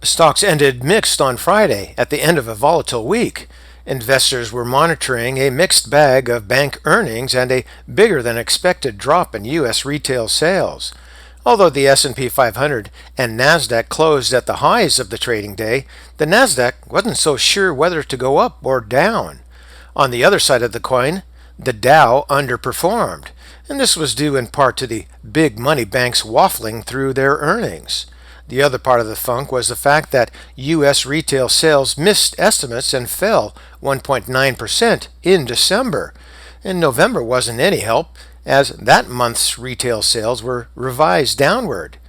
Stocks ended mixed on Friday at the end of a volatile week. Investors were monitoring a mixed bag of bank earnings and a bigger than expected drop in U.S. retail sales. Although the S&P 500 and Nasdaq closed at the highs of the trading day, the Nasdaq wasn't so sure whether to go up or down. On the other side of the coin, the Dow underperformed, and this was due in part to the big money banks waffling through their earnings. The other part of the funk was the fact that U.S. retail sales missed estimates and fell 1.9% in December. And November wasn't any help, as that month's retail sales were revised downward.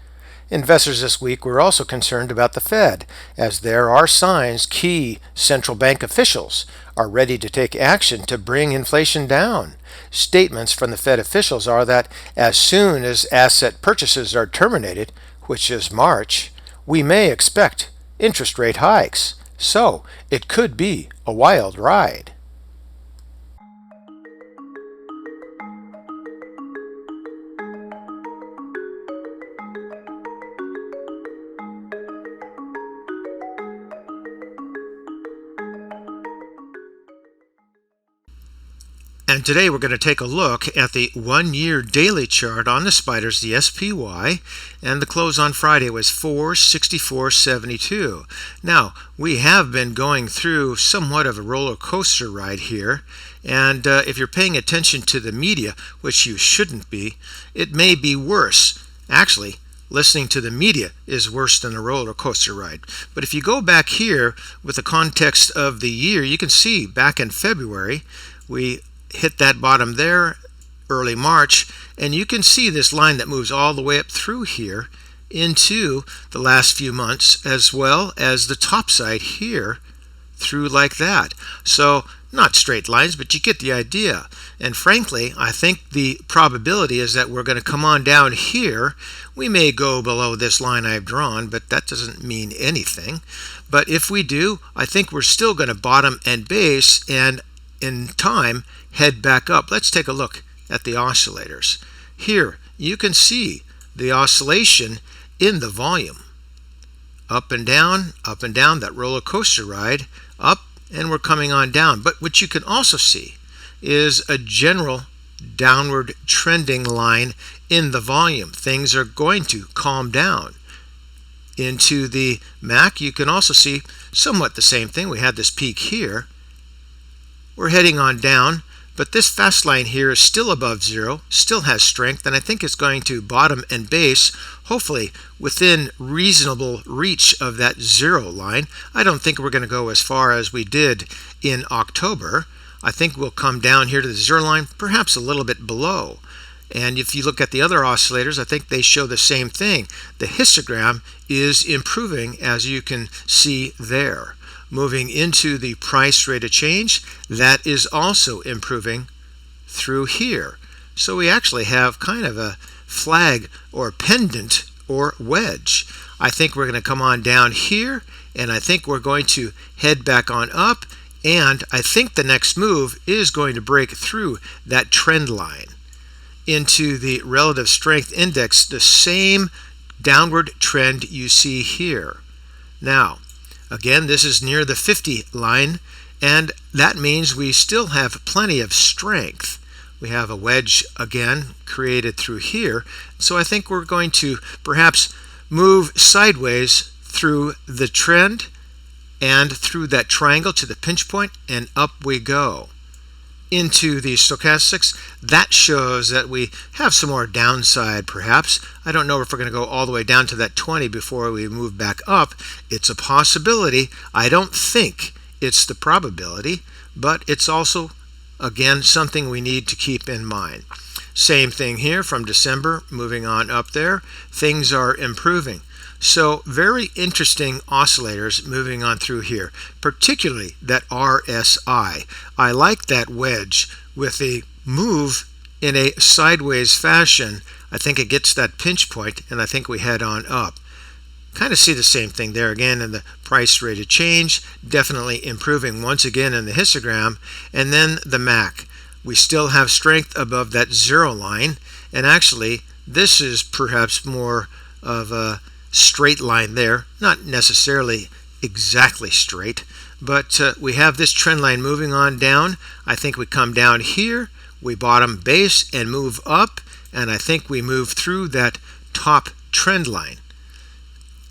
Investors this week were also concerned about the Fed, as there are signs key central bank officials are ready to take action to bring inflation down. Statements from the Fed officials are that as soon as asset purchases are terminated, which is March, we may expect interest rate hikes. So it could be a wild ride. And today we're going to take a look at the 1-year daily chart on the spiders, the SPY, and the close on Friday was 464.72. Now, we have been going through somewhat of a roller coaster ride here, and if you're paying attention to the media, which you shouldn't be, it may be worse. Actually, listening to the media is worse than a roller coaster ride. But if you go back here with the context of the year, you can see back in February, we hit that bottom there early March, and you can see this line that moves all the way up through here into the last few months, as well as the top side here through like that. So not straight lines, but you get the idea. And frankly, I think the probability is that we're going to come on down here. We may go below this line I've drawn, but that doesn't mean anything. But if we do, I think we're still going to bottom and base, and in time head back up. Let's take a look at the oscillators. Here you can see the oscillation in the volume. Up and down, that roller coaster ride, up, and we're coming on down. But what you can also see is a general downward trending line in the volume. Things are going to calm down. Into the MAC, you can also see somewhat the same thing. We had this peak here. We're heading on down, but this fast line here is still above zero, still has strength, and I think it's going to bottom and base, hopefully within reasonable reach of that zero line. I don't think we're going to go as far as we did in October. I think we'll come down here to the zero line, perhaps a little bit below. And if you look at the other oscillators, I think they show the same thing. The histogram is improving, as you can see there. Moving into the price rate of change, that is also improving through here. So we actually have kind of a flag or pendant or wedge. I think we're going to come on down here, and I think we're going to head back on up, and I think the next move is going to break through that trend line into the relative strength index, the same downward trend you see here. Now, again, this is near the 50 line, and that means we still have plenty of strength. We have a wedge again created through here, so I think we're going to perhaps move sideways through the trend and through that triangle to the pinch point, and up we go. Into the stochastics, that shows that we have some more downside perhaps. I don't know if we're going to go all the way down to that 20 before we move back up. It's a possibility. I don't think it's the probability, but it's also, again, something we need to keep in mind. Same thing here from December, moving on up there. Things are improving. So very interesting oscillators moving on through here, particularly that RSI. I like that wedge with a move in a sideways fashion. I think it gets that pinch point, and I think we head on up. Kind of see the same thing there again in the price rate of change, definitely improving once again in the histogram, and then the MAC. We still have strength above that zero line, and actually this is perhaps more of a straight line there, not necessarily exactly straight, but we have this trend line moving on down. I think we come down here, we bottom base and move up, and I think we move through that top trend line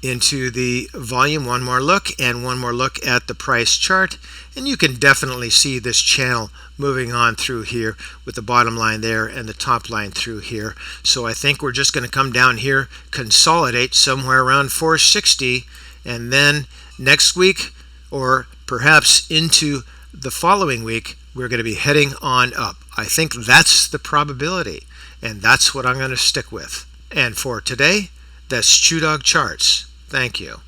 into the volume. One more look, and one more look at the price chart, and you can definitely see this channel moving on through here with the bottom line there and the top line through here. So I think we're just going to come down here, consolidate somewhere around 460, and then next week, or perhaps into the following week, we're going to be heading on up. I think that's the probability, and that's what I'm going to stick with. And for today, that's ChewDog Charts. Thank you.